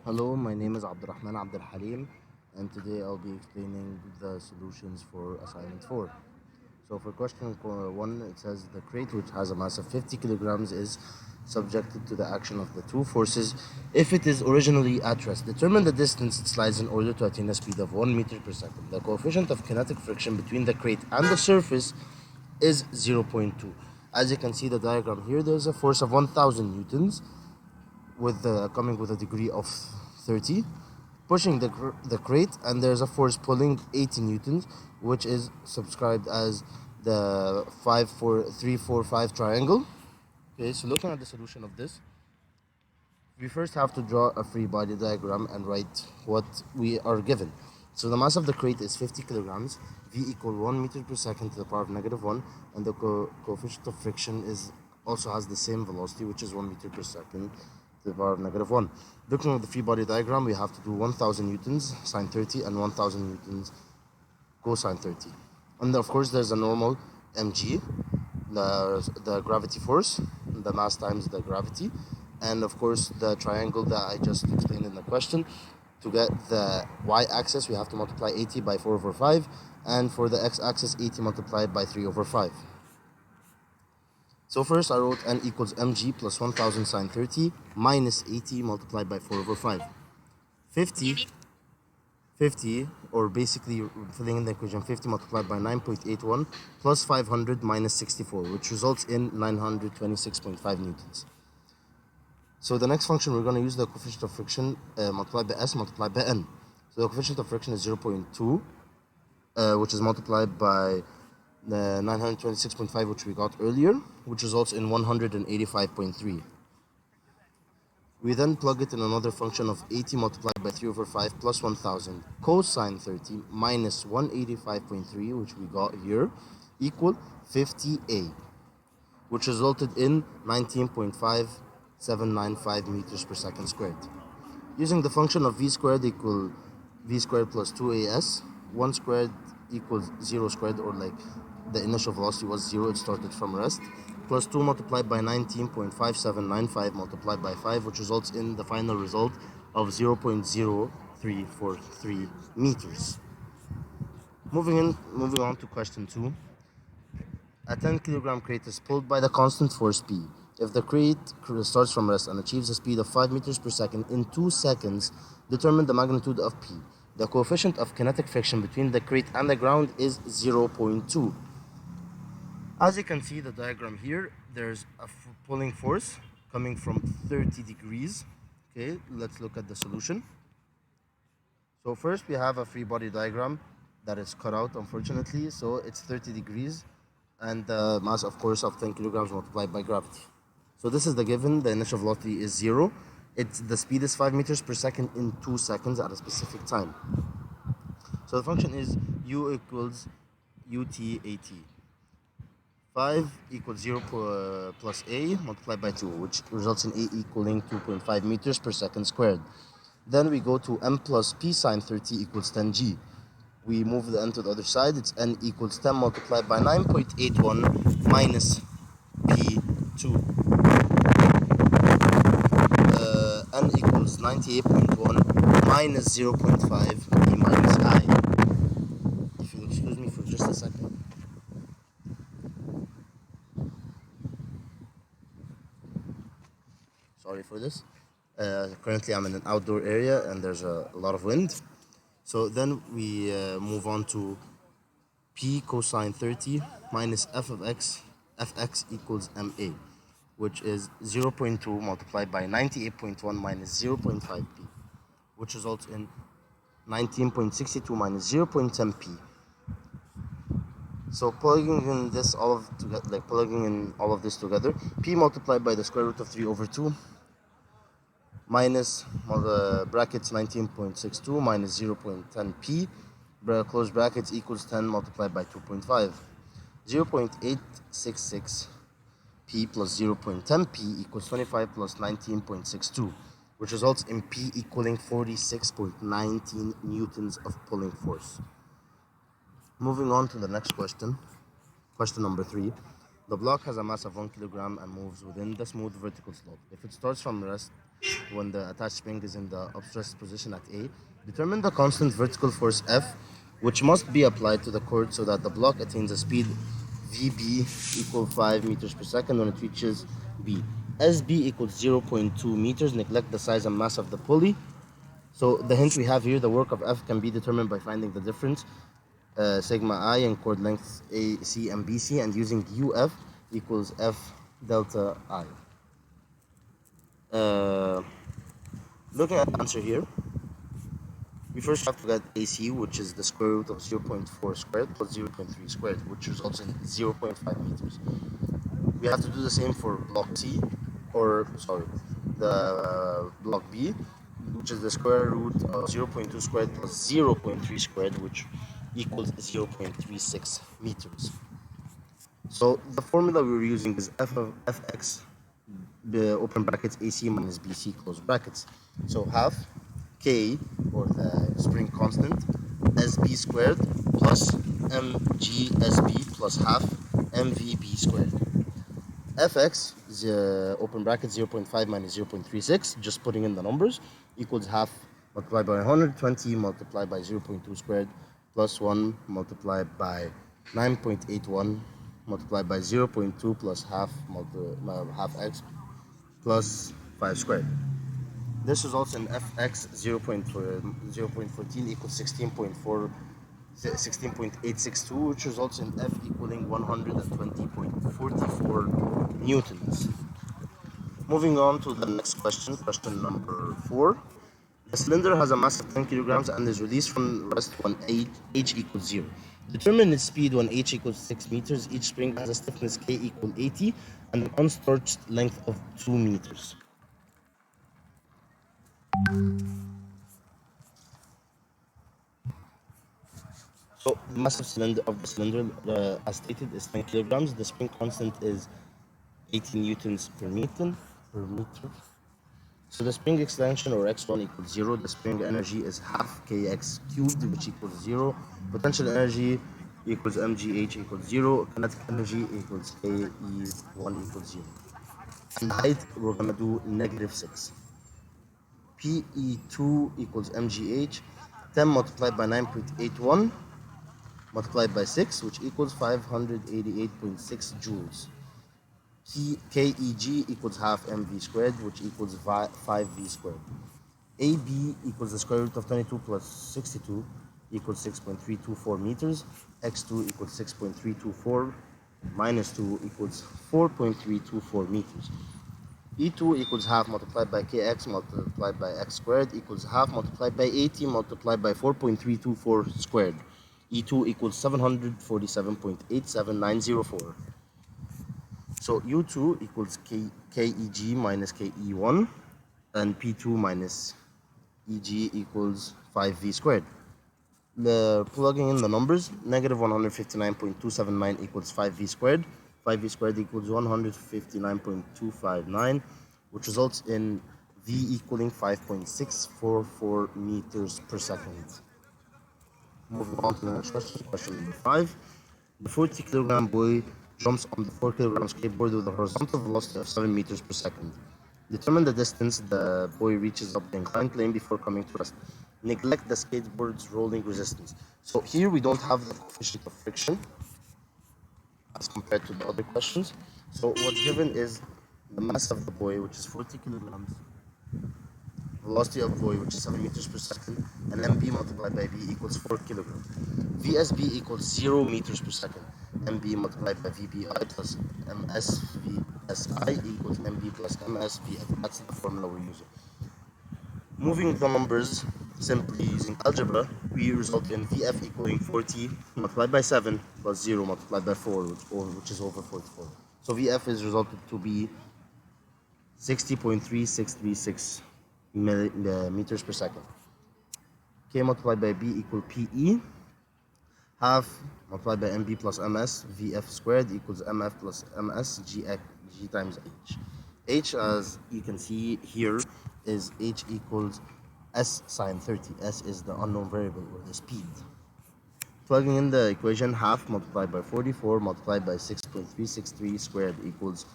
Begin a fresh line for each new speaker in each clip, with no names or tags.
Hello, my name is abdelrahman and today I'll be explaining the solutions for assignment 4. So for question 1, it says the crate, which has a mass of 50 kilograms, is subjected to the action of the two forces if it is originally at rest. Determine the distance it slides in order to attain a speed of 1 meter per second. The coefficient of kinetic friction between the crate and the surface is 0.2. As you can see the diagram here, there's a force of 1000 newtons with coming with a degree of 30, pushing the crate, and there's a force pulling 80 newtons, which is subscribed as the 5 4 3 4 5 triangle. Okay, so looking at the solution of this, we first have to draw a free body diagram and write what we are given. So the mass of the crate is 50 kilograms, v equal 1 meter per second to the power of negative 1, and the coefficient of friction is also has the same velocity, which is 1 meter per second to the power of negative 1. Looking at the free body diagram, we have to do 1000 newtons sine 30 and 1000 newtons cosine 30. And of course, there's a normal mg, the gravity force, the mass times the gravity, and of course the triangle that I just explained in the question. To get the y-axis, we have to multiply 80 by 4 over 5, and for the x-axis, 80 multiplied by 3 over 5. So first I wrote n equals mg plus 1000 sine 30 minus 80 multiplied by 4 over 5. 50, or basically filling in the equation, 50 multiplied by 9.81 plus 500 minus 64, which results in 926.5 newtons. So the next function, we're going to use the coefficient of friction multiplied by s multiplied by n. So the coefficient of friction is 0.2, which is multiplied by the 926.5, which we got earlier, which results in 185.3. We then plug it in another function of 80 multiplied by 3 over 5 plus 1000 cosine 30 minus 185.3, which we got here, equal 50a, which resulted in 19.5795 meters per second squared. Using the function of v squared equal v squared plus 2as, 1 squared equals 0 squared, or like the initial velocity was 0, it started from rest, plus 2 multiplied by 19.5795 multiplied by 5, which results in the final result of 0.0343 meters. Moving on to question 2. A 10 kilogram crate is pulled by the constant force P. If the crate starts from rest and achieves a speed of 5 meters per second in 2 seconds, determine the magnitude of P. The coefficient of kinetic friction between the crate and the ground is 0.2. As you can see the diagram here, there's a pulling force coming from 30 degrees. Okay, let's look at the solution. So first we have a free body diagram that is cut out, unfortunately, so it's 30 degrees, and the mass, of course, of 10 kilograms multiplied by gravity. So this is the given. The initial velocity is 0. The speed is 5 meters per second in 2 seconds at a specific time. So the function is u equals ut at. 5 equals 0 plus a multiplied by 2, which results in a equaling 2.5 meters per second squared. Then we go to m plus p sine 30 equals 10g. We move the n to the other side. It's n equals 10 multiplied by 9.81 minus p2. N equals 98.1 minus 0.5 p minus I. If you'll excuse me for just a second. Sorry for this. Currently I'm in an outdoor area and there's a lot of wind. So then we move on to p cosine 30 minus f of x, fx equals ma, which is 0.2 multiplied by 98.1 minus 0.5p, which results in 19.62 minus 0.10p. So plugging in all of this together, p multiplied by the square root of 3 over 2 minus brackets 19.62 minus 0.10p, close brackets, equals 10 multiplied by 2.5. 0.866 p plus 0.10p equals 25 plus 19.62, which results in p equaling 46.19 newtons of pulling force. Moving on to the next question, question number 3. The block has a mass of 1 kilogram and moves within the smooth vertical slope. If it starts from rest when the attached spring is in the upstressed position at A. Determine the constant vertical force F, which must be applied to the cord so that the block attains a speed VB equal 5 meters per second when it reaches B. SB equals 0.2 meters. Neglect the size and mass of the pulley. So the hint we have here, the work of F can be determined by finding the difference sigma I in cord lengths AC and BC and using UF equals F delta I. Looking at the answer here, we first have to get AC, which is the square root of 0.4 squared plus 0.3 squared, which results in 0.5 meters. We have to do the same for block C, the block B, which is the square root of 0.2 squared plus 0.3 squared, which equals 0.36 meters. So the formula we were using is f of fx, the open brackets AC minus BC close brackets. So half K, or the spring constant, SB squared plus MGSB plus half MVB squared. Fx is open bracket 0.5 minus 0.36, just putting in the numbers, equals half multiplied by 120 multiplied by 0.2 squared plus 1 multiplied by 9.81 multiplied by 0.2 plus half x plus 5 squared. This results in Fx 0.14 equals 16.862, which results in F equaling 120.44 newtons. Moving on to the next question, question number 4. The cylinder has a mass of 10 kilograms and is released from rest when h equals 0. Determine its speed when h equals 6 meters. Each spring has a stiffness k equal 80 and an unstorched length of 2 meters. So the mass of the cylinder, as stated, is 10 kilograms. The spring constant is 80 newtons per meter. So the spring extension, or x1, equals 0. The spring energy is half kx cubed, which equals 0. Potential energy equals mgh equals 0. Kinetic energy equals ke1 equals 0. And height, we're going to do -6. PE2 equals mgh. 10 multiplied by 9.81 multiplied by 6, which equals 588.6 joules. KEG equals half mv squared, which equals 5v squared. AB equals the square root of 22 plus 62 equals 6.324 meters. X2 equals 6.324 minus 2 equals 4.324 meters. E2 equals half multiplied by kx multiplied by x squared equals half multiplied by 80 multiplied by 4.324 squared. E2 equals 747.87904. So U2 equals KEG minus KE1, and P2 minus EG equals 5V squared. Plugging in the numbers, -159.279 equals 5V squared. 5V squared equals 159.259, which results in V equaling 5.644 meters per second. Moving on to the next question, question number 5. The 40-kilogram boy jumps on the 4-kilogram skateboard with a horizontal velocity of 7 meters per second. Determine the distance the boy reaches up the inclined plane before coming to rest. Neglect the skateboard's rolling resistance. So here we don't have the coefficient of friction as compared to the other questions. So what's given is the mass of the boy, which is 40 kilograms, velocity of boy, which is 7 meters per second, and mb multiplied by b equals 4 kilograms. VSB equals 0 meters per second. mb multiplied by vbi plus msvsi equals mb plus msvf. That's the formula we're using. Moving the numbers simply using algebra, we result in VF equaling 40 multiplied by 7 plus 0 multiplied by 4, which is over 44. So VF is resulted to be 60.3636 meters per second. K multiplied by B equal PE. Half multiplied by MB plus MS, VF squared equals MF plus MS, G times H. H, as you can see here, is H equals S sine 30. S is the unknown variable, or the speed. Plugging in the equation, half multiplied by 44 multiplied by 6.363 squared equals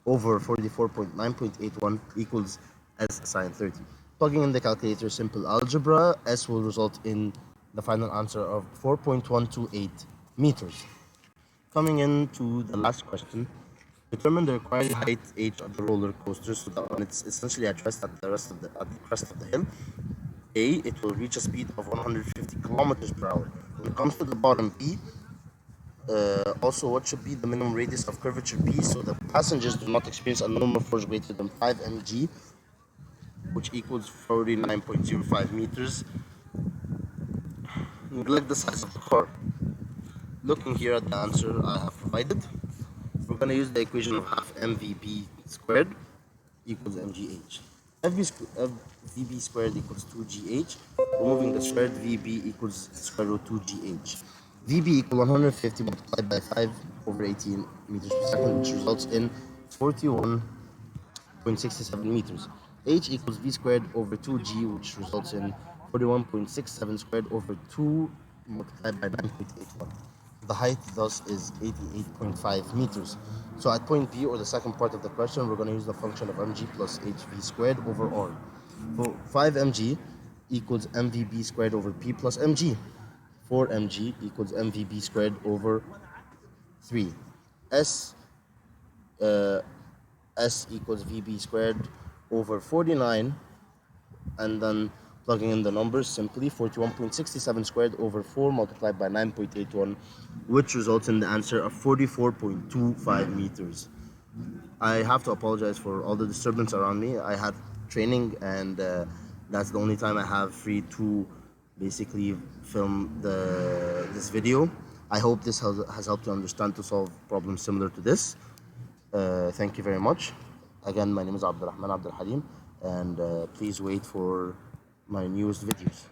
over 44.9.81 equals as sine 30. Plugging in the calculator simple algebra, S will result in the final answer of 4.128 meters. Coming into the last question, determine the required height h of the roller coaster so that when it's essentially at rest at the crest of the hill, A, it will reach a speed of 150 kilometers per hour. When it comes to the bottom, B, also what should be the minimum radius of curvature P so that passengers do not experience a normal force greater than 5 mg, which equals 49.05 meters. Neglect the size of the car. Looking here at the answer I have provided, we're going to use the equation of half mvp squared equals mgh. FVB squared equals 2gh. Removing the squared, VB equals square root 2gh. VB equals 150 multiplied by 5 over 18 meters per second, which results in 41.67 meters. H equals V squared over 2g, which results in 41.67 squared over 2 multiplied by 9.81. The height thus is 88.5 meters. So at point B, or the second part of the question, we're going to use the function of mg plus hv squared over r. So 5 mg equals mvb squared over p plus mg. 4 mg equals mvb squared over 3. S S equals vb squared over 49, and then plugging in the numbers simply, 41.67 squared over 4 multiplied by 9.81, which results in the answer of 44.25 meters. I have to apologize for all the disturbance around me. I had training, and that's the only time I have free to basically film this video. I hope this has helped you understand to solve problems similar to this. Thank you very much. Again, my name is Abdelrahman and please wait for my newest videos.